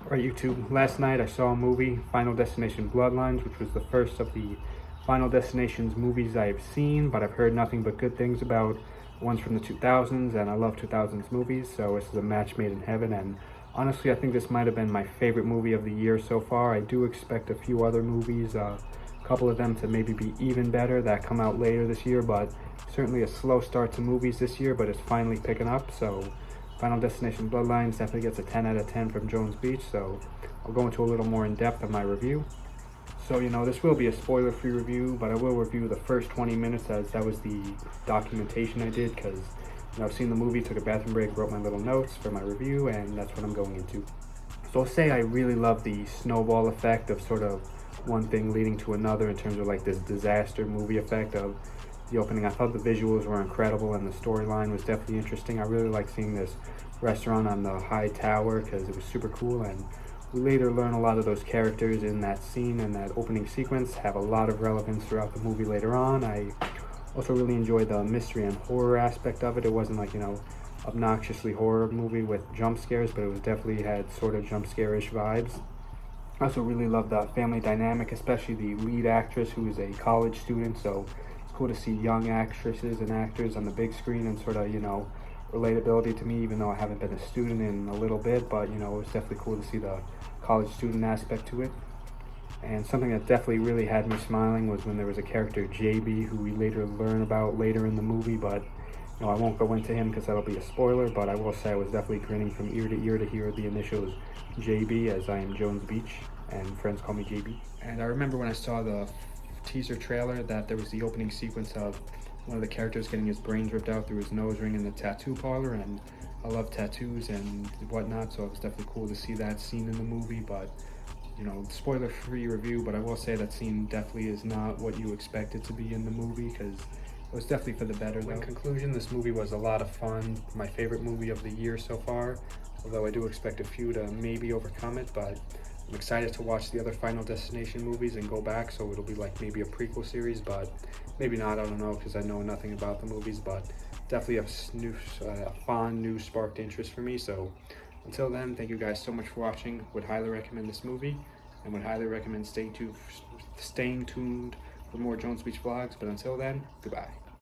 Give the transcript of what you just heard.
Alright, YouTube, last night I saw a movie, Final Destination Bloodlines, which was the first of the Final Destinations movies I've seen, but I've heard nothing but good things about ones from the 2000s, and I love 2000s movies, so this is a match made in heaven, and honestly I think this might have been my favorite movie of the year so far. I do expect a few other movies, a couple of them to maybe be even better that come out later this year, but certainly a slow start to movies this year, but it's finally picking up, so Final Destination Bloodlines definitely gets a 10 out of 10 from Jones Beach, so I'll go into a little more in depth of my review. So, this will be a spoiler-free review, but I will review the first 20 minutes as that was the documentation I did, because I've seen the movie, took a bathroom break, wrote my little notes for my review, and that's what I'm going into. So I'll say I really love the snowball effect of sort of one thing leading to another in terms of like this disaster movie effect of the opening. I thought the visuals were incredible and the storyline was definitely interesting. I really like seeing this restaurant on the high tower because it was super cool, and we later learn a lot of those characters in that scene and that opening sequence have a lot of relevance throughout the movie later on. I also really enjoyed the mystery and horror aspect of it. It wasn't like, obnoxiously horror movie with jump scares, but it was definitely had sort of jump scare-ish vibes. I also really loved the family dynamic, especially the lead actress who is a college student, so cool to see young actresses and actors on the big screen and sort of, relatability to me, even though I haven't been a student in a little bit, but, it was definitely cool to see the college student aspect to it. And something that definitely really had me smiling was when there was a character, JB, who we later learn about later in the movie, but, I won't go into him because that'll be a spoiler, but I will say I was definitely grinning from ear to hear the initials JB, as I am Jones Beach, and friends call me JB. And I remember when I saw the teaser trailer that there was the opening sequence of one of the characters getting his brains ripped out through his nose ring in the tattoo parlor, and I love tattoos and whatnot, so it was definitely cool to see that scene in the movie. But spoiler free review, but I will say that scene definitely is not what you expect it to be in the movie, because it was definitely for the better though. In conclusion, this movie was a lot of fun, my favorite movie of the year so far, although I do expect a few to maybe overcome it, but I'm excited to watch the other Final Destination movies and go back, so it'll be like maybe a prequel series, but maybe not, I don't know, because I know nothing about the movies, but definitely a fond new sparked interest for me. So until then, thank you guys so much for watching. Would highly recommend this movie, and would highly recommend staying tuned for more Jones Beach vlogs, but until then, goodbye.